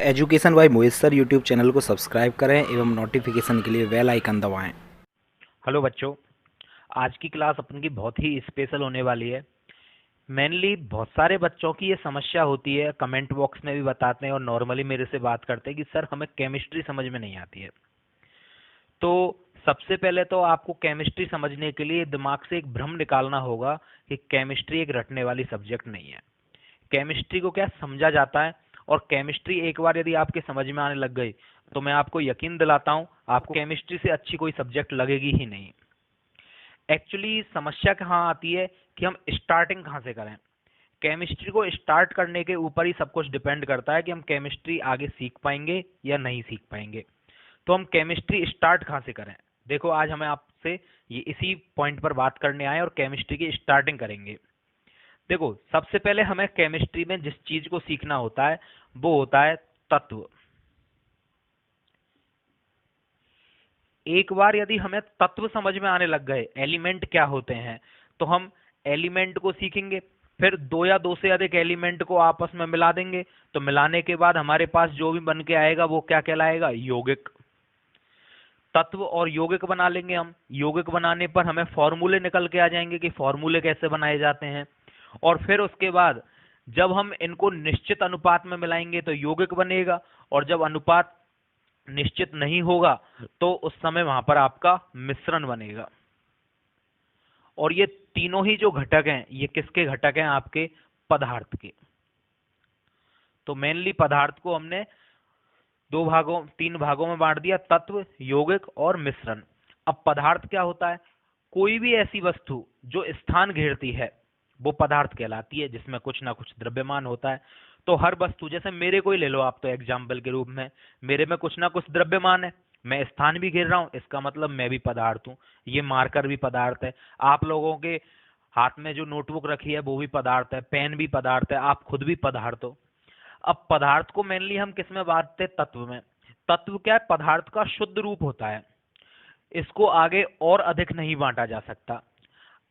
Education by Mohit sir YouTube channel को subscribe करें एवं नोटिफिकेशन के लिए बेल आइकन दबाएं। हेलो बच्चों, आज की क्लास अपन की बहुत ही स्पेशल होने वाली है। मेनली बहुत सारे बच्चों की ये समस्या होती है, कमेंट बॉक्स में भी बताते हैं और नॉर्मली मेरे से बात करते हैं कि सर हमें केमिस्ट्री समझ में नहीं आती है। तो सबसे पहले तो आपको केमिस्ट्री समझने के लिए दिमाग से एक भ्रम निकालना होगा कि केमिस्ट्री एक रटने वाली सब्जेक्ट नहीं है। केमिस्ट्री को क्या समझा जाता है, और केमिस्ट्री एक बार यदि आपके समझ में आने लग गई तो मैं आपको यकीन दिलाता हूं आपको केमिस्ट्री से अच्छी कोई सब्जेक्ट लगेगी ही नहीं। एक्चुअली समस्या कहाँ आती है कि हम स्टार्टिंग कहाँ से करें। केमिस्ट्री को स्टार्ट करने के ऊपर ही सब कुछ डिपेंड करता है कि हम केमिस्ट्री आगे सीख पाएंगे या नहीं सीख पाएंगे। तो हम केमिस्ट्री स्टार्ट कहाँ से करें। देखो, आज हमें आपसे ये इसी पॉइंट पर बात करने आए और केमिस्ट्री की स्टार्टिंग करेंगे। देखो, सबसे पहले हमें केमिस्ट्री में जिस चीज को सीखना होता है वो होता है तत्व। एक बार यदि हमें तत्व समझ में आने लग गए, एलिमेंट क्या होते हैं, तो हम एलिमेंट को सीखेंगे। फिर दो या दो से अधिक एलिमेंट को आपस में मिला देंगे, तो मिलाने के बाद हमारे पास जो भी बन के आएगा वो क्या कहलाएगा, यौगिक। तत्व और यौगिक बना लेंगे हम। यौगिक बनाने पर हमें फॉर्मूले निकल के आ जाएंगे कि फॉर्मूले कैसे बनाए जाते हैं। और फिर उसके बाद जब हम इनको निश्चित अनुपात में मिलाएंगे तो यौगिक बनेगा, और जब अनुपात निश्चित नहीं होगा तो उस समय वहां पर आपका मिश्रण बनेगा। और ये तीनों ही जो घटक हैं, ये किसके घटक हैं, आपके पदार्थ के। तो मेनली पदार्थ को हमने तीन भागों में बांट दिया, तत्व, यौगिक और मिश्रण। अब पदार्थ क्या होता है, कोई भी ऐसी वस्तु जो स्थान घेरती है वो पदार्थ कहलाती है, जिसमें कुछ ना कुछ द्रव्यमान होता है। तो हर वस्तु, जैसे मेरे को ही ले लो आप, तो एग्जाम्पल के रूप में मेरे में कुछ ना कुछ द्रव्यमान है, मैं स्थान भी घेर रहा हूं, इसका मतलब मैं भी पदार्थ हूं। ये मार्कर भी पदार्थ है, आप लोगों के हाथ में जो नोटबुक रखी है वो भी पदार्थ है, पेन भी पदार्थ है, आप खुद भी पदार्थ हो। अब पदार्थ को मेनली हम किस में बांटते हैं, तत्व में। तत्व क्या है, पदार्थ का शुद्ध रूप होता है, इसको आगे और अधिक नहीं बांटा जा सकता।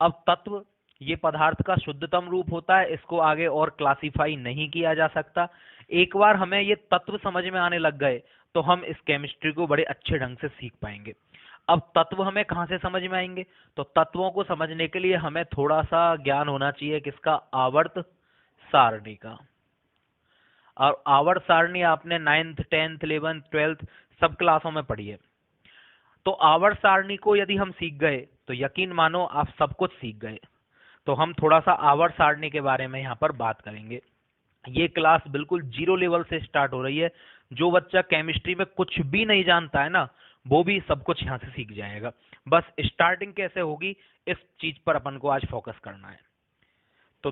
अब तत्व ये पदार्थ का शुद्धतम रूप होता है, इसको आगे और क्लासिफाई नहीं किया जा सकता। एक बार हमें ये तत्व समझ में आने लग गए तो हम इस केमिस्ट्री को बड़े अच्छे ढंग से सीख पाएंगे। अब तत्व हमें कहाँ से समझ में आएंगे, तो तत्वों को समझने के लिए हमें थोड़ा सा ज्ञान होना चाहिए किसका, आवर्त सारणी का। और आवर्त सारणी आपने 9th 10th 11th 12th सब क्लासों में पढ़ी है। तो आवर्त सारणी को यदि हम सीख गए तो यकीन मानो आप सब कुछ सीख गए। तो हम थोड़ा सा आवर्त सारणी के बारे में यहाँ पर बात करेंगे। ये क्लास बिल्कुल जीरो लेवल से स्टार्ट हो रही है। जो बच्चा केमिस्ट्री में कुछ भी नहीं जानता है ना, वो भी सब कुछ यहाँ से सीख जाएगा। बस स्टार्टिंग कैसे होगी, इस चीज पर अपन को आज फोकस करना है। तो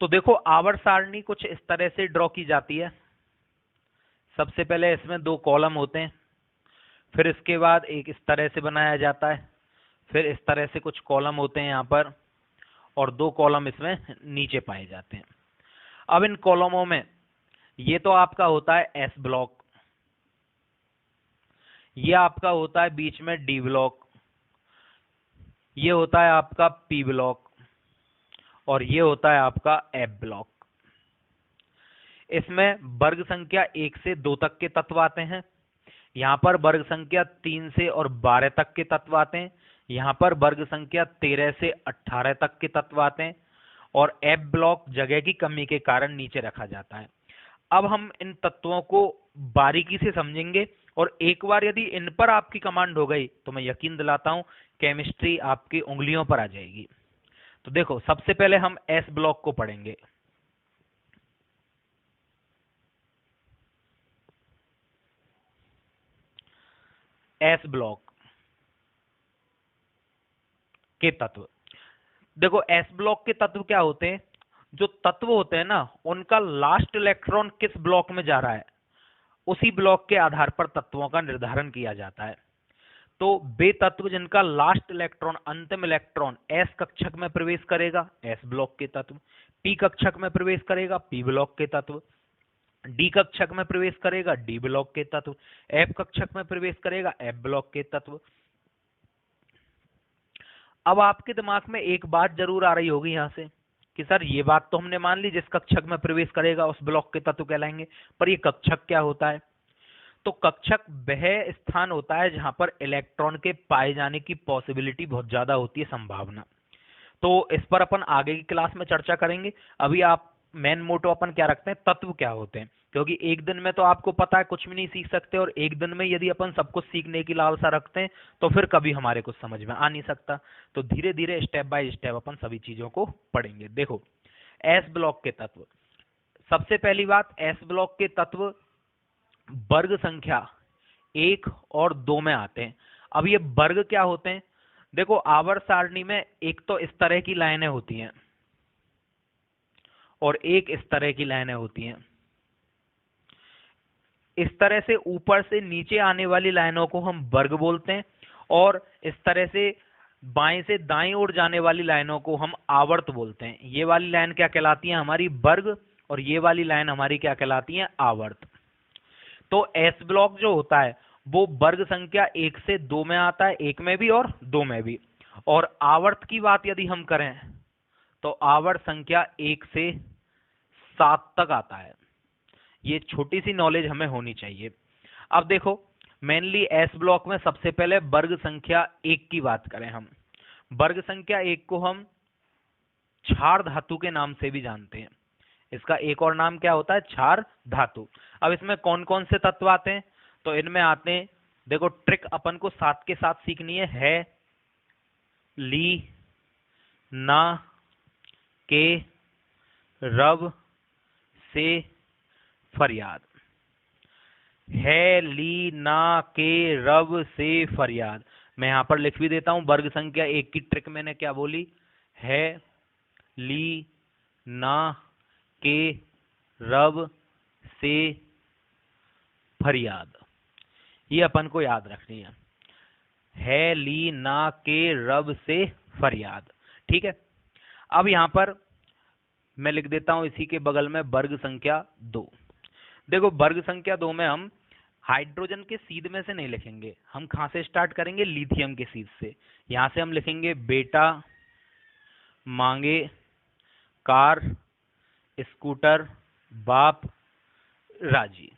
देखो, आवर्त सारणी कुछ इस तरह से ड्रॉ की जाती है। सबसे पहले इसमें दो कॉलम होते हैं, फिर इसके बाद एक इस तरह से बनाया जाता है, फिर इस तरह से कुछ कॉलम होते हैं यहाँ पर, और दो कॉलम इसमें नीचे पाए जाते हैं। अब इन कॉलमों में ये तो आपका होता है एस ब्लॉक, ये आपका होता है बीच में डी ब्लॉक, ये होता है आपका पी ब्लॉक, और ये होता है आपका एफ ब्लॉक। इसमें वर्ग संख्या 1 से 2 तक के तत्व आते हैं। यहाँ पर वर्ग संख्या 3 से और 12 तक के तत्व आते हैं। यहाँ पर वर्ग संख्या 13 से 18 तक के तत्व आते हैं। और एफ ब्लॉक जगह की कमी के कारण नीचे रखा जाता है। अब हम इन तत्वों को बारीकी से समझेंगे, और एक बार यदि इन पर आपकी कमांड हो गई तो मैं यकीन दिलाता हूं केमिस्ट्री आपकी उंगलियों पर आ जाएगी। तो देखो, सबसे पहले हम एस ब्लॉक को पढ़ेंगे। एस ब्लॉक के तत्व, देखो एस ब्लॉक के तत्व क्या होते हैं, जो तत्व होते हैं ना उनका लास्ट इलेक्ट्रॉन किस ब्लॉक में जा रहा है, उसी ब्लॉक के आधार पर तत्वों का निर्धारण किया जाता है। तो वे तत्व जिनका लास्ट इलेक्ट्रॉन, अंतिम इलेक्ट्रॉन एस कक्षक में प्रवेश करेगा, एस ब्लॉक के तत्व। पी कक्षक में प्रवेश करेगा, पी ब्लॉक के तत्व। डी कक्षक में प्रवेश करेगा, डी ब्लॉक के तत्व। एफ कक्षक में प्रवेश करेगा, एफ ब्लॉक के तत्व। अब आपके दिमाग में एक बात जरूर आ रही होगी यहाँ से कि सर ये बात तो हमने मान ली, जिस कक्षक में प्रवेश करेगा उस ब्लॉक के तत्व कहलाएंगे, पर ये कक्षक क्या होता है? तो कक्षक वह स्थान होता है जहां पर इलेक्ट्रॉन के पाए जाने की पॉसिबिलिटी बहुत ज्यादा होती है, संभावना। तो इस पर अपन आगे की क्लास में चर्चा करेंगे। अभी आप मेन मोटो अपन क्या रखते हैं, तत्व क्या होते हैं, क्योंकि एक दिन में तो आपको पता है कुछ भी नहीं सीख सकते, और एक दिन में यदि अपन सब कुछ सीखने की लालसा रखते हैं तो फिर कभी हमारे कुछ समझ में आ नहीं सकता। तो धीरे धीरे स्टेप बाय स्टेप अपन सभी चीजों को पढ़ेंगे। देखो, एस ब्लॉक के तत्व, सबसे पहली बात, एस ब्लॉक के तत्व वर्ग संख्या 1 और 2 में आते हैं। अब ये वर्ग क्या होते हैं? देखो, आवर्त सारणी में एक तो इस तरह की लाइनें होती हैं और एक इस तरह की लाइनें होती हैं। इस तरह से ऊपर से नीचे आने वाली लाइनों को हम वर्ग बोलते हैं, और इस तरह से बाएं से दाएं ओर जाने वाली लाइनों को हम आवर्त बोलते हैं। ये वाली लाइन क्या कहलाती है? हमारी वर्ग, और ये वाली लाइन हमारी क्या कहलाती है? आवर्त। तो एस ब्लॉक जो होता है वो वर्ग संख्या 1 से 2 में आता है, 1 में भी और 2 में भी। और आवर्त की बात यदि हम करें तो आवर्त संख्या 1 से 7 तक आता है। ये छोटी सी नॉलेज हमें होनी चाहिए। अब देखो, मेनली एस ब्लॉक में सबसे पहले वर्ग संख्या 1 की बात करें हम। वर्ग संख्या 1 को हम क्षार धातु के नाम से भी जानते हैं। इसका एक और नाम क्या होता है? क्षार धातु। अब इसमें कौन कौन से तत्व आते हैं? तो इनमें आते हैं, देखो ट्रिक अपन को साथ के साथ सीखनी है, ली, ना, के, रब, से, फरियाद। है, ली, ना, के, रब, से, फरियाद। मैं यहां पर लिख भी देता हूं। वर्ग संख्या 1 की ट्रिक मैंने क्या बोली? है, ली, ना, के, रब, से, फरियाद। ये अपन को याद रखनी है, ली, ना, के, रब, से, फरियाद। ठीक है। अब यहां पर मैं लिख देता हूं इसी के बगल में वर्ग संख्या 2। देखो, वर्ग संख्या 2 में हम हाइड्रोजन के सीध में से नहीं लिखेंगे, हम कहां से स्टार्ट करेंगे? लिथियम के सीध से। यहां से हम लिखेंगे बेटा मांगे कार स्कूटर बाप राजी।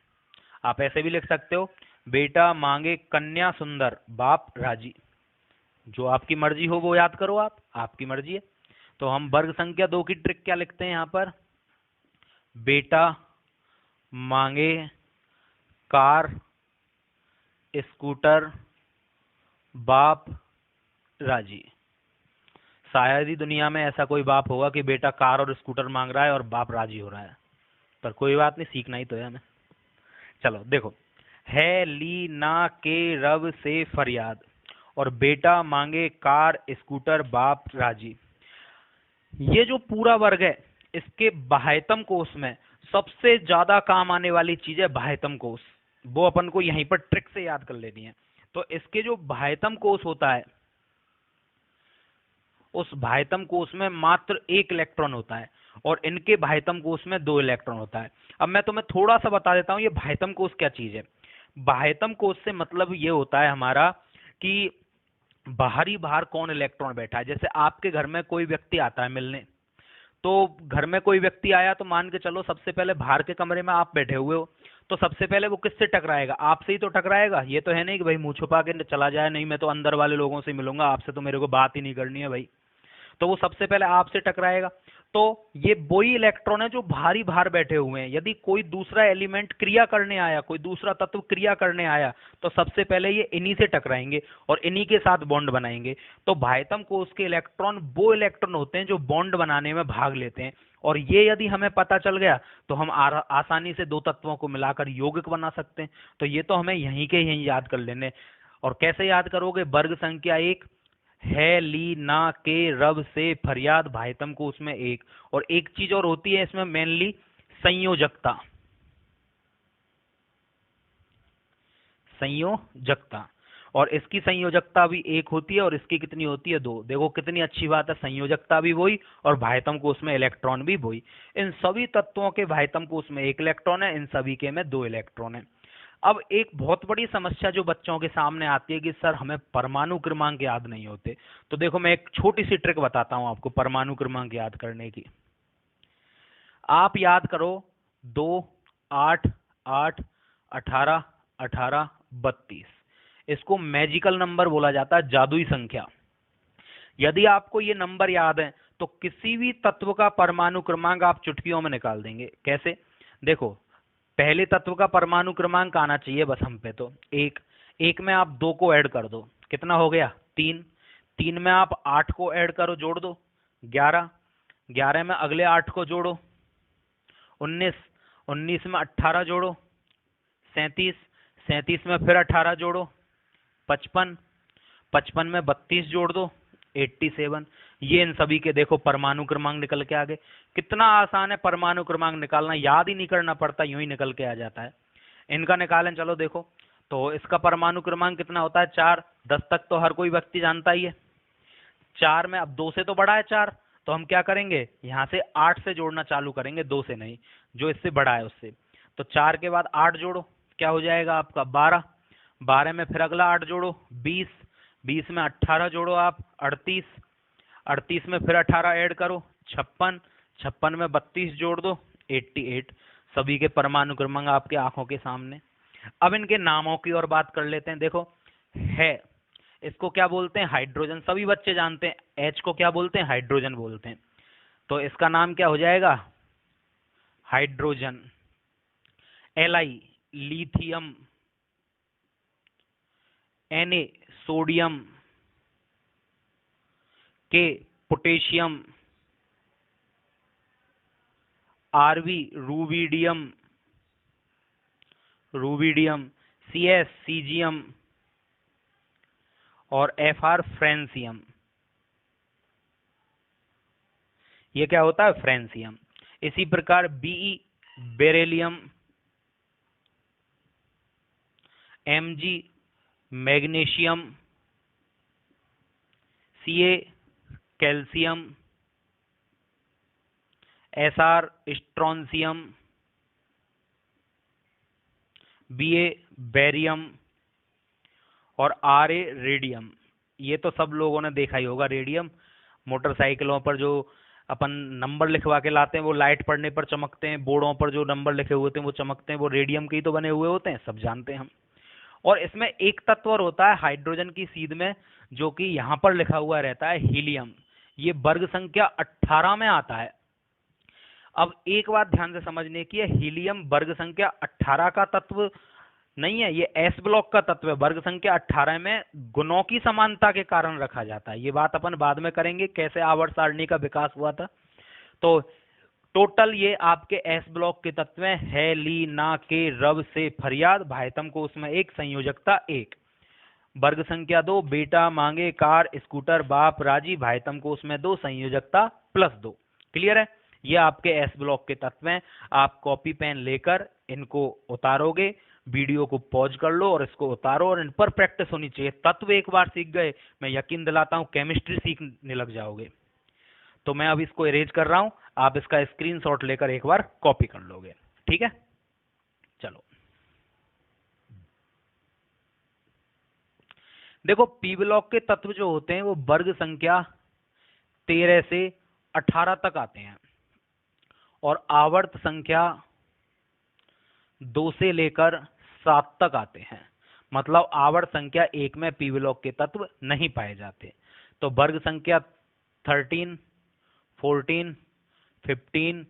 आप ऐसे भी लिख सकते हो, बेटा मांगे कन्या सुंदर बाप राजी। जो आपकी मर्जी हो वो याद करो, आप, आपकी मर्जी है। तो हम वर्ग संख्या 2 की ट्रिक क्या लिखते हैं यहां पर? बेटा मांगे कार स्कूटर बाप राजी। शायद ही दुनिया में ऐसा कोई बाप होगा कि बेटा कार और स्कूटर मांग रहा है और बाप राजी हो रहा है, पर कोई बात नहीं, सीखना ही तो है हमें। चलो देखो, है, ली, ना, के, रब, से, फरियाद, और बेटा मांगे कार स्कूटर बाप राजी। ये जो पूरा वर्ग है, इसके बाह्यतम कोष में सबसे ज्यादा काम आने वाली चीज है बाह्यतम कोष। वो अपन को यहीं पर ट्रिक से याद कर लेनी है। तो इसके जो बाह्यतम कोष होता है, उस बाह्यतम कोष में मात्र 1 इलेक्ट्रॉन होता है, और इनके बाह्यतम कोष में 2 इलेक्ट्रॉन होता है। अब मैं तुम्हें थोड़ा सा बता देता हूं ये बाह्यतम कोष क्या चीज है। बाह्यतम कोष से मतलब ये होता है हमारा कि बाहर कौन इलेक्ट्रॉन बैठा है। जैसे आपके घर में कोई व्यक्ति आता है मिलने, तो घर में कोई व्यक्ति आया तो मान के चलो सबसे पहले बाहर के कमरे में आप बैठे हुए हो, तो सबसे पहले वो किससे टकराएगा? आपसे ही तो टकराएगा। ये तो है नहीं कि भाई मुंह छुपा के चला जाए, नहीं मैं तो अंदर वाले लोगों से मिलूंगा, आपसे तो मेरे को बात ही नहीं करनी है भाई। तो वो सबसे पहले आपसे टकराएगा। तो ये वही इलेक्ट्रॉन है जो बाहर बैठे हुए हैं। यदि कोई दूसरा एलिमेंट क्रिया करने आया, कोई दूसरा तत्व क्रिया करने आया, तो सबसे पहले ये इन्हीं से टकराएंगे और इन्हीं के साथ बॉन्ड बनाएंगे। तो बाह्यतम कोष के इलेक्ट्रॉन वो इलेक्ट्रॉन होते हैं जो बॉन्ड बनाने में भाग लेते हैं, और ये यदि हमें पता चल गया तो हम आसानी से 2 तत्वों को मिलाकर यौगिक बना सकते हैं। तो ये तो हमें यहीं के यहीं याद कर लेने। और कैसे याद करोगे? वर्ग संख्या 1, है, ली, ना, के, रब, से, फरियाद, बाह्यतम को उसमें 1। और एक चीज और होती है इसमें मेनली, संयोजकता। संयोजकता, और इसकी संयोजकता भी 1 होती है और इसकी कितनी होती है? 2। देखो कितनी अच्छी बात है, संयोजकता भी वही और बाह्यतम कोष में इलेक्ट्रॉन भी वही। इन सभी तत्वों के बाह्यतम कोष में 1 इलेक्ट्रॉन है, इन सभी के में 2 इलेक्ट्रॉन है। अब एक बहुत बड़ी समस्या जो बच्चों के सामने आती है कि सर हमें परमाणु क्रमांक याद नहीं होते। तो देखो मैं एक छोटी सी ट्रिक बताता हूं आपको परमाणु क्रमांक याद करने की। आप याद करो 2, 8, 8, 18, 18, 32। इसको मैजिकल नंबर बोला जाता है, जादुई संख्या। यदि आपको ये नंबर याद है तो किसी भी तत्व का परमाणु क्रमांक आप चुटकियों में निकाल देंगे। कैसे? देखो, पहले तत्व का परमाणु क्रमांक आना चाहिए बस हम पे, तो एक। एक में आप 2 को ऐड कर दो, कितना हो गया? 3। 3 में आप 8 को ऐड करो, जोड़ दो, 11। 11 में अगले 8 को जोड़ो, 19। 19 में 18 जोड़ो, 37। 37 में फिर 18 जोड़ो, 55। 55 में 32 जोड़ दो, 87। ये इन सभी के देखो परमाणु क्रमांक निकल के आ गए। कितना आसान है परमाणु क्रमांक निकालना, याद ही नहीं करना पड़ता, यूं ही निकल के आ जाता है। इनका निकालें, चलो देखो। तो इसका परमाणु क्रमांक कितना होता है? 4। 10 तक तो हर कोई व्यक्ति जानता ही है। 4 में अब 2 से तो बड़ा है 4, तो हम क्या करेंगे? यहां से 8 से जोड़ना चालू करेंगे, 2 से नहीं, जो इससे बड़ा है उससे। तो 4 के बाद 8 जोड़ो, क्या हो जाएगा आपका? 12। 12 में फिर अगला 8 जोड़ो, 20। 20 में 18 जोड़ो आप, 38। 38 में फिर 18 ऐड करो, 56। 56 में 32 जोड़ दो, 88। सभी के परमाणु क्रमांक आपके आंखों के सामने। अब इनके नामों की और बात कर लेते हैं। देखो, है, इसको क्या बोलते हैं? हाइड्रोजन। सभी बच्चे जानते हैं। एच को क्या बोलते हैं? हाइड्रोजन बोलते हैं। तो इसका नाम क्या हो जाएगा? Hydrogen. Li lithium, Na sodium, K potassium, Rv rubidium, Cs caesium और Fr फ्रेंसियम। ये क्या होता है? फ्रेंसियम। इसी प्रकार Be beryllium, Mg magnesium, Ca calcium, Sr स्ट्रोंसियम, Ba barium और Ra रेडियम। ये तो सब लोगों ने देखा ही होगा, रेडियम। मोटरसाइकिलों पर जो अपन नंबर लिखवा के लाते हैं वो लाइट पड़ने पर चमकते हैं, बोर्डों पर जो नंबर लिखे हुए होते हैं वो चमकते हैं, वो रेडियम के ही तो बने हुए होते हैं, सब जानते हैं हम। और इसमें एक तत्व और होता है हाइड्रोजन की सीध में, जो कि यहां पर लिखा हुआ रहता है, हीलियम। ये वर्ग संख्या 18 में आता है। अब एक बात ध्यान से समझने की है, हीलियम वर्ग संख्या 18 का तत्व नहीं है, ये एस ब्लॉक का तत्व है। वर्ग संख्या 18 में गुणों की समानता के कारण रखा जाता है। ये बात अपन बाद में करेंगे, कैसे आवर्त सारणी का विकास हुआ था। तो टोटल ये आपके एस ब्लॉक के तत्व है, ली, ना, के, रब, से, फरियाद, भाइतम को उसमें एक, संयोजकता 1। वर्ग संख्या 2, बेटा, मांगे, कार, स्कूटर, बाप, राजी, भाइतम को उसमें 2, संयोजकता +2। क्लियर है? ये आपके एस ब्लॉक के तत्व हैं। आप कॉपी पेन लेकर इनको उतारोगे, वीडियो को पॉज कर लो और इसको उतारो, और इन पर प्रैक्टिस होनी चाहिए। तत्व एक बार सीख गए, मैं यकीन दिलाता हूं केमिस्ट्री सीखने लग जाओगे। तो मैं अब इसको इरेज कर रहा हूं, आप इसका स्क्रीनशॉट लेकर एक बार कॉपी कर लोगे। ठीक है, चलो देखो, पी ब्लॉक के तत्व जो होते हैं वो वर्ग संख्या 13 से 18 तक आते हैं, और आवर्त संख्या 2 से लेकर 7 तक आते हैं। मतलब आवर्त संख्या 1 में पी ब्लॉक के तत्व नहीं पाए जाते। तो वर्ग संख्या 13, 14, 15,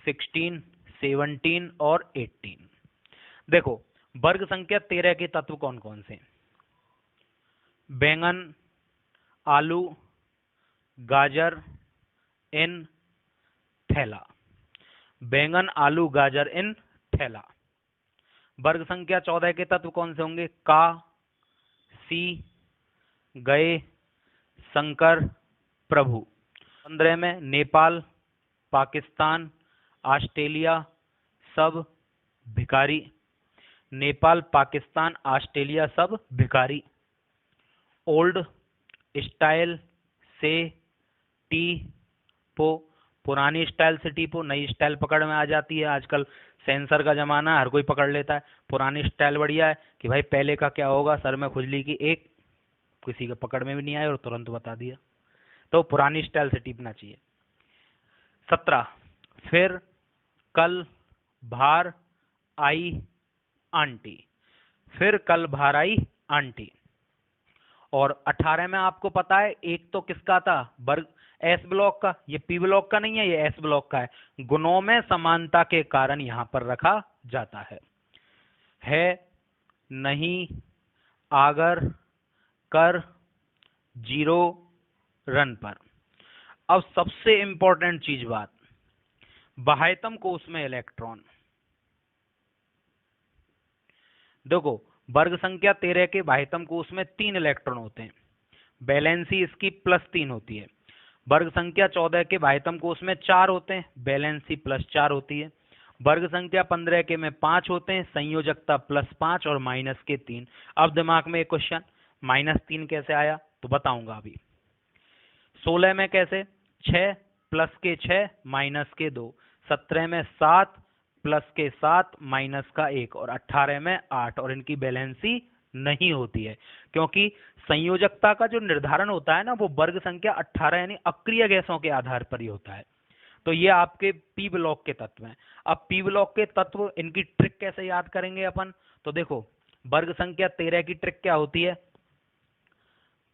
16, 17 और 18। देखो, वर्ग संख्या 13 के तत्व कौन कौन से? बैंगन, आलू, गाजर, इन, थैला। बैंगन, आलू, गाजर, इन, थैला। वर्ग संख्या 14 के तत्व कौन से होंगे? का, सी, गए, शंकर, प्रभु। 15 में नेपाल, पाकिस्तान, ऑस्ट्रेलिया, सब, भिखारी। नेपाल, पाकिस्तान, ऑस्ट्रेलिया, सब, भिखारी। ओल्ड, स्टाइल, से, टी, पो। पुरानी स्टाइल से टीपो, नई स्टाइल पकड़ में आ जाती है। आजकल सेंसर का जमाना है, हर कोई पकड़ लेता है। पुरानी स्टाइल बढ़िया है कि भाई पहले का क्या होगा, सर में खुजली की एक, किसी के पकड़ में भी नहीं आया और तुरंत बता दिया। तो पुरानी स्टाइल से टीपना चाहिए। 17, फिर कल बाहर आई आंटी, फिर कल बाहर आई आंटी। और 18 में आपको पता है एक तो किसका था, वर्ग एस ब्लॉक का, ये पी ब्लॉक का नहीं है, ये एस ब्लॉक का है। गुणों में समानता के कारण यहां पर रखा जाता है नहीं, आगर, कर, जीरो, रन पर। अब सबसे इंपॉर्टेंट चीज बात, बाह्यतम कोष में इलेक्ट्रॉन। देखो वर्ग संख्या 13 के बाह्यतम कोष में 3 इलेक्ट्रॉन होते हैं, वैलेंसी इसकी +3 होती है। वर्ग संख्या 14 के बाह्यतम कोष में 4 होते हैं, वैलेंसी +4 होती है। वर्ग संख्या 15 के में 5 होते हैं, संयोजकता +5 और माइनस के 3। अब दिमाग में एक क्वेश्चन, -3 कैसे आया, तो बताऊंगा अभी। 16 में कैसे, 6 प्लस के 6 माइनस के 2, 17 में 7 प्लस के 7 माइनस का 1 और 18 में 8। और इनकी बैलेंसी नहीं होती है, क्योंकि संयोजकता का जो निर्धारण होता है ना, वो वर्ग संख्या 18 यानी अक्रिय गैसों के आधार पर ही होता है। तो ये आपके पी ब्लॉक के तत्व हैं। अब पी ब्लॉक के तत्व, इनकी ट्रिक कैसे याद करेंगे अपन, तो देखो वर्ग संख्या 13 की ट्रिक क्या होती है,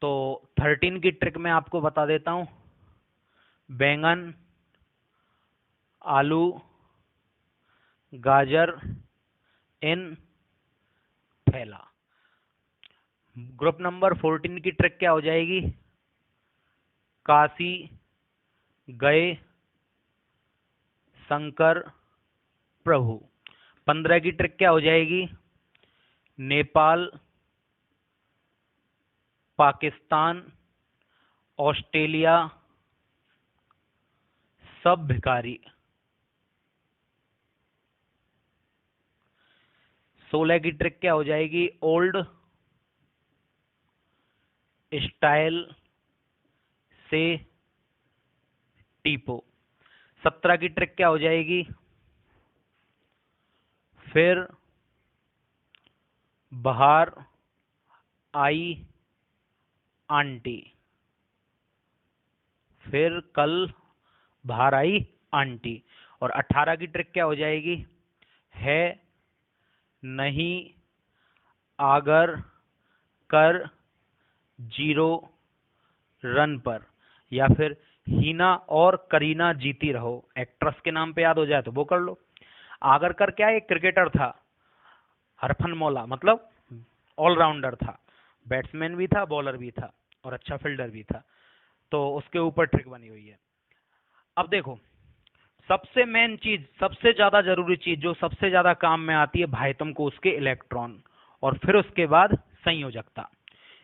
तो 13 की ट्रिक में आपको बता देता हूं। बैंगन, आलू, गाजर इन थैला। ग्रुप नंबर 14 की ट्रिक क्या हो जाएगी, काशी गए शंकर प्रभु। 15 की ट्रिक क्या हो जाएगी, नेपाल, पाकिस्तान, ऑस्ट्रेलिया सब भिखारी। 16 की ट्रिक क्या हो जाएगी, ओल्ड स्टाइल से टीपो। 17 की ट्रिक क्या हो जाएगी, फिर बाहर आई आंटी, फिर कल बाहर आई आंटी। और 18 की ट्रिक क्या हो जाएगी, है नहीं, आगर, कर, जीरो, रन पर। या फिर हीना और करीना जीती रहो, एक्ट्रेस के नाम पे याद हो जाए तो वो कर लो। आगरकर क्या है, एक क्रिकेटर था, हरफनमौला, मतलब ऑलराउंडर था, बैट्समैन भी था, बॉलर भी था और अच्छा फील्डर भी था। तो उसके ऊपर ट्रिक बनी हुई है। अब देखो सबसे मेन चीज, सबसे ज्यादा जरूरी चीज, जो सबसे ज्यादा काम में आती है बाह्यतम कोष के इलेक्ट्रॉन, और फिर उसके बाद संयोजकता।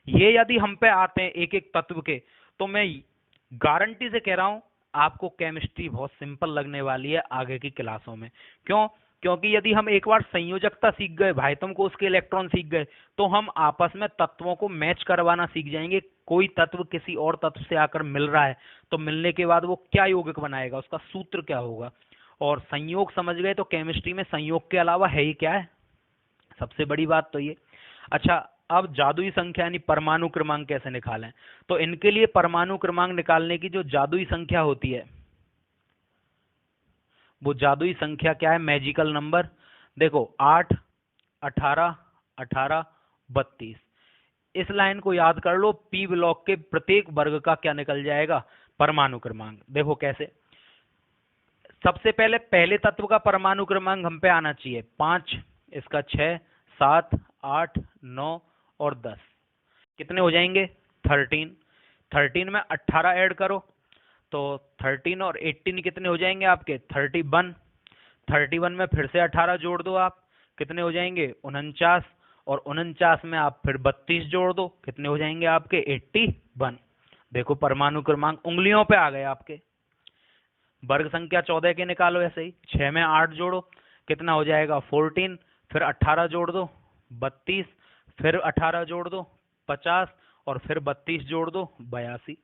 ये यदि हम पे आते हैं एक एक तत्व के, तो मैं गारंटी से कह रहा हूं आपको केमिस्ट्री बहुत सिंपल लगने वाली है आगे की क्लासों में। क्यों, क्योंकि यदि हम एक बार संयोजकता सीख गए, बाह्यतम कोष के इलेक्ट्रॉन सीख गए, तो हम आपस में तत्वों को मैच करवाना सीख जाएंगे। कोई तत्व किसी और तत्व से आकर मिल रहा है, तो मिलने के बाद वो क्या यौगिक बनाएगा, उसका सूत्र क्या होगा। और संयोग समझ गए तो केमिस्ट्री में संयोग के अलावा है ही क्या है, सबसे बड़ी बात तो ये। अच्छा, अब जादुई संख्या यानी परमाणु क्रमांक कैसे निकालें, तो इनके लिए परमाणु क्रमांक निकालने की जो जादुई संख्या होती है, वो जादुई संख्या क्या है, मैजिकल नंबर। देखो 8, 18, 18, 32, इस लाइन को याद कर लो। पी ब्लॉक के प्रत्येक वर्ग का क्या निकल जाएगा, परमाणु क्रमांक। देखो कैसे, सबसे पहले पहले तत्व का परमाणु क्रमांक हम पे आना चाहिए 5, इसका 6, 7, 8, 9 और 10, कितने हो जाएंगे 13। 13 में 18 ऐड करो तो 13 और 18 कितने हो जाएंगे आपके 31। 31 में फिर से 18 जोड़ दो आप, कितने हो जाएंगे 49। और 49 में आप फिर 32 जोड़ दो, कितने हो जाएंगे आपके 81। देखो परमाणु क्रमांक उंगलियों पे आ गए आपके। वर्ग संख्या 14 के निकालो ऐसे ही, 6 में 8 जोड़ो, कितना हो जाएगा 14, फिर 18 जोड़ दो 32, फिर 18 जोड़ दो 50 और फिर 32 जोड़ दो 82।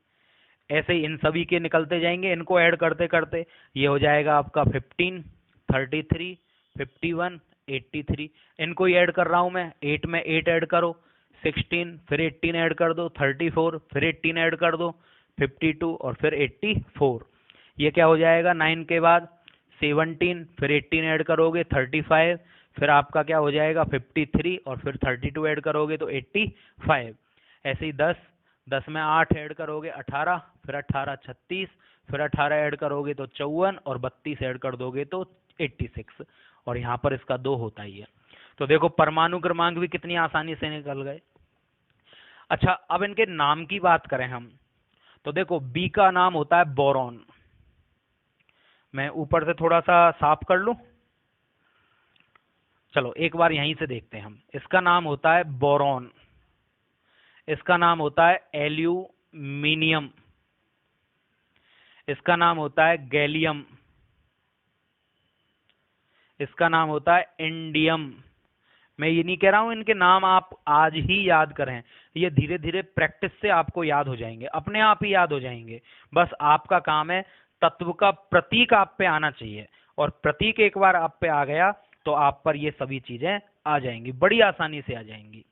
ऐसे ही इन सभी के निकलते जाएंगे, इनको ऐड करते करते ये हो जाएगा आपका 15, 33, 51, 83। इनको ही ऐड कर रहा हूं मैं, 8 में 8 ऐड करो, 16, फिर 18 ऐड कर दो, 34, फिर 18 ऐड कर दो, 52 और फिर 84। ये क्या हो जाएगा, 9 के बाद 17, फिर 18 ऐड करोगे 35, फिर आपका क्या हो जाएगा 53 और फिर 32 ऐड करोगे तो 85। ऐसे ही 10, 10 में 8 ऐड करोगे 18, फिर 18 36, फिर 18 ऐड करोगे तो 54 और 32 ऐड कर दोगे तो 86। और यहाँ पर इसका 2 होता ही है। तो देखो परमाणु क्रमांक भी कितनी आसानी से निकल गए। अच्छा, अब इनके नाम की बात करें हम, तो देखो बी का नाम होता है बोरॉन। मैं ऊपर से थोड़ा सा साफ कर लूं, चलो एक बार यहीं से देखते हैं हम। इसका नाम होता है बोरॉन, इसका नाम होता है एल्यूमिनियम, इसका नाम होता है गैलियम, इसका नाम होता है इंडियम। मैं ये नहीं कह रहा हूं इनके नाम आप आज ही याद करें, ये धीरे धीरे प्रैक्टिस से आपको याद हो जाएंगे, अपने आप ही याद हो जाएंगे। बस आपका काम है तत्व का प्रतीक आप पे आना चाहिए, और प्रतीक एक बार आप पे आ गया तो आप पर ये सभी चीजें आ जाएंगी, बड़ी आसानी से आ जाएंगी।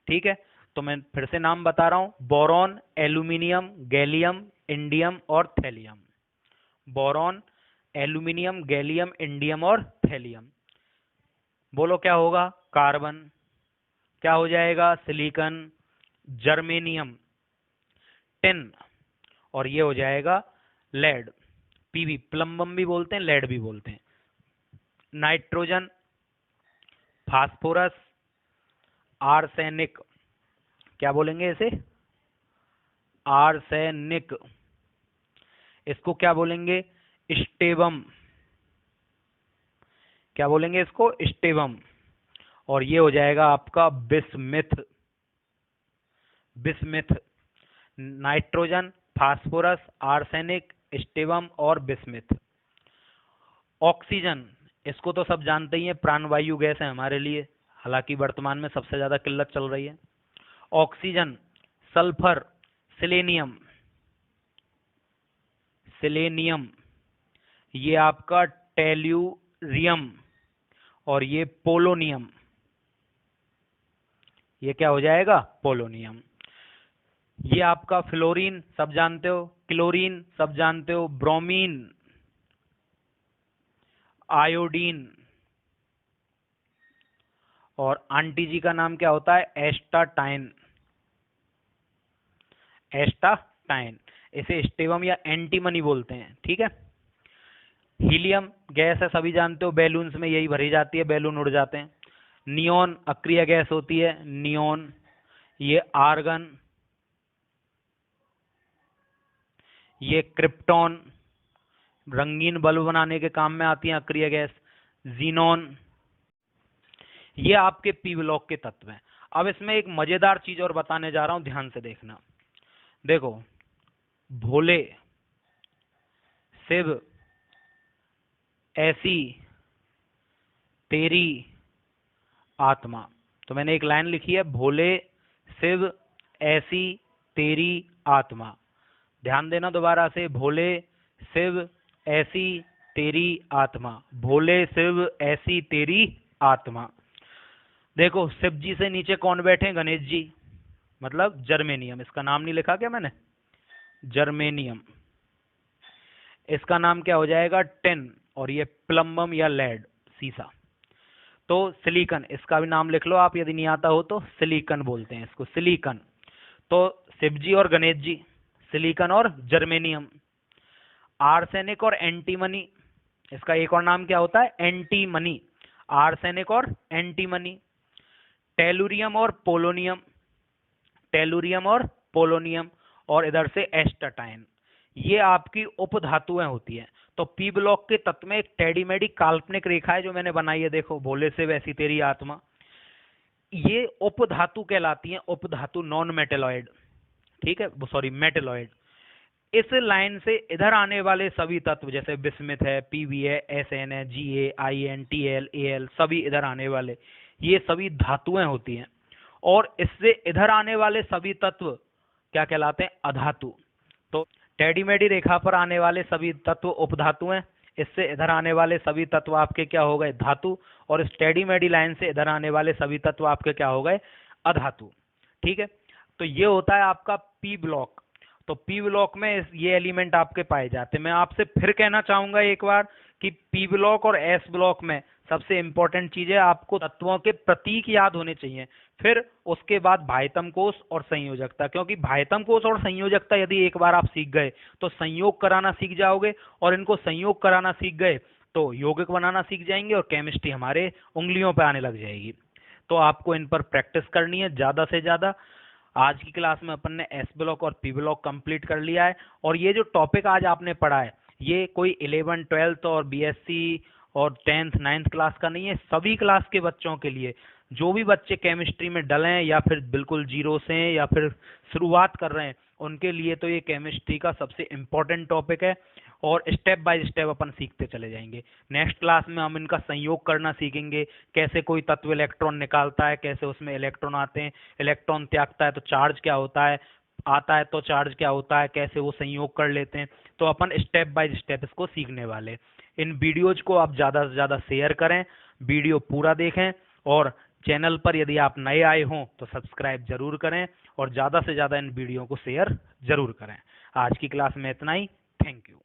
ठीक है, तो मैं फिर से नाम बता रहा हूं, बोरॉन, एल्यूमिनियम, गैलियम, इंडियम और thallium. Boron, aluminium, gallium, indium और थैलियम। बोलो क्या होगा, कार्बन, क्या हो जाएगा सिलिकॉन, जर्मेनियम, टिन, और ये हो जाएगा लेड, पीवी, प्लम्बम भी बोलते हैं, लेड भी बोलते हैं। नाइट्रोजन, फास्फोरस, आर्सेनिक, क्या बोलेंगे इसे, आर्सेनिक, इसको क्या बोलेंगे, स्टेबम, क्या बोलेंगे इसको, स्टेबम। और ये हो जाएगा आपका bismuth, bismuth. Nitrogen, phosphorus, arsenic, stibium और बिस्मिथ। ऑक्सीजन, इसको तो सब जानते ही हैं, प्राणवायु गैस है हमारे लिए, हालांकि वर्तमान में सबसे ज्यादा किल्लत चल रही है। ऑक्सीजन, सल्फर, सिलेनियम, सिलेनियम, ये आपका टेल्यूरियम, और ये पोलोनियम, ये क्या हो जाएगा, पोलोनियम। ये आपका फ्लोरीन सब जानते हो, क्लोरीन सब जानते हो, ब्रोमीन, आयोडीन, और आंटी जी का नाम क्या होता है, एस्टाटाइन, एस्टाटाइन। इसे स्टेबम या एंटीमनी बोलते हैं। ठीक है, हीलियम गैस है, सभी जानते हो, बैलून्स में यही भरी जाती है, बैलून उड़ जाते हैं। नियोन अक्रिय गैस होती है, नियोन। ये आर्गन, ये क्रिप्टॉन, रंगीन बल्ब बनाने के काम में आती है अक्रिय गैस। जीनोन, ये आपके पी ब्लॉक के तत्व हैं। अब इसमें एक मजेदार चीज और बताने जा रहा हूं, ध्यान से देखना। देखो, भोले, शिव, ऐसी तेरी आत्मा। तो मैंने एक लाइन लिखी है, भोले, शिव, ऐसी तेरी आत्मा। ध्यान देना दोबारा से, भोले, शिव, ऐसी तेरी आत्मा, भोले, शिव, ऐसी तेरी आत्मा। देखो, शिव जी से नीचे कौन बैठे, गणेश जी, मतलब जर्मेनियम। इसका नाम नहीं लिखा क्या मैंने, जर्मेनियम। इसका नाम क्या हो जाएगा, टिन, और ये प्लम्बम या लेड, सीसा। तो सिलिकॉन, इसका भी नाम लिख लो आप, यदि नहीं आता हो तो, सिलिकॉन बोलते हैं इसको, सिलिकॉन। तो शिव जी और गणेश जी, सिलिकॉन और जर्मेनियम। आर्सेनिक और एंटीमनी, इसका एक और नाम क्या होता है, एंटीमनी, आर्सेनिक और एंटीमनी। टेलुरियम और पोलोनियम, टेलुरियम और पोलोनियम, और इधर से एस्टाटाइन। ये आपकी उपधातुएं होती हैं। तो पी ब्लॉक के तत्व में एक टेढ़ी मेढ़ी काल्पनिक रेखा है जो मैंने बनाई है, देखो, भोले से वैसी तेरी आत्मा। ये उपधातु कहलाती हैं, उपधातु, नॉन मेटेलॉइड। ठीक है, सॉरी, मेटेलॉइड। इस लाइन से इधर आने वाले सभी तत्व, जैसे बिस्मिथ है, पीवी है, एसएन है, जीए, आईएन, टीएल, एएल, सभी इधर आने वाले, ये सभी धातुएं होती हैं। और इससे इधर आने वाले सभी तत्व क्या कहलाते हैं, अधातु। तो टेढ़ी मेढ़ी रेखा पर आने वाले सभी तत्व उपधातु हैं। इससे इधर आने वाले सभी तत्व आपके क्या हो गए, धातु। और इस टेढ़ी मेढ़ी लाइन से इधर आने वाले सभी तत्व आपके क्या हो गए, अधातु। ठीक है, तो ये होता है आपका पी ब्लॉक। तो पी ब्लॉक में ये एलिमेंट आपके पाए जाते हैं। मैं आपसे फिर कहना चाहूंगा एक बार कि पी ब्लॉक और एस ब्लॉक में सबसे इंपॉर्टेंट चीज है, आपको तत्वों के प्रतीक याद होने चाहिए। फिर उसके बाद भाइतम कोष और संयोजकता, क्योंकि भाइतम कोष और संयोजकता यदि एक बार आप सीख गए तो संयोग कराना सीख जाओगे, और इनको संयोग कराना सीख गए तो यौगिक बनाना सीख जाएंगे, और केमिस्ट्री हमारे उंगलियों पे आने लग जाएगी। तो आपको इन पर प्रैक्टिस करनी है ज्यादा से ज्यादा। आज की क्लास में अपन ने एस ब्लॉक और पी ब्लॉक कंप्लीट कर लिया है। और ये जो टॉपिक आज आपने पढ़ा है, ये कोई 11th 12th और बीएससी और 10th 9th क्लास का नहीं है, सभी क्लास के बच्चों के लिए। जो भी बच्चे केमिस्ट्री में डले हैं या फिर बिल्कुल जीरो से हैं या फिर शुरुआत कर रहे हैं, उनके लिए तो ये केमिस्ट्री का सबसे इम्पोर्टेंट टॉपिक है। और स्टेप बाय स्टेप अपन सीखते चले जाएंगे। नेक्स्ट क्लास में हम इनका संयोग करना सीखेंगे, कैसे कोई तत्व इलेक्ट्रॉन निकालता है, कैसे उसमें इलेक्ट्रॉन आते हैं, इलेक्ट्रॉन त्यागता है तो चार्ज क्या होता है, आता है तो चार्ज क्या होता है, कैसे वो संयोग कर लेते हैं। तो अपन स्टेप बाय स्टेप इसको सीखने वाले। इन वीडियोज को आप ज़्यादा से ज़्यादा शेयर करें, वीडियो पूरा देखें, और चैनल पर यदि आप नए आए हों तो सब्सक्राइब जरूर करें, और ज़्यादा से ज़्यादा इन वीडियो को शेयर जरूर करें। आज की क्लास में इतना ही। Thank you.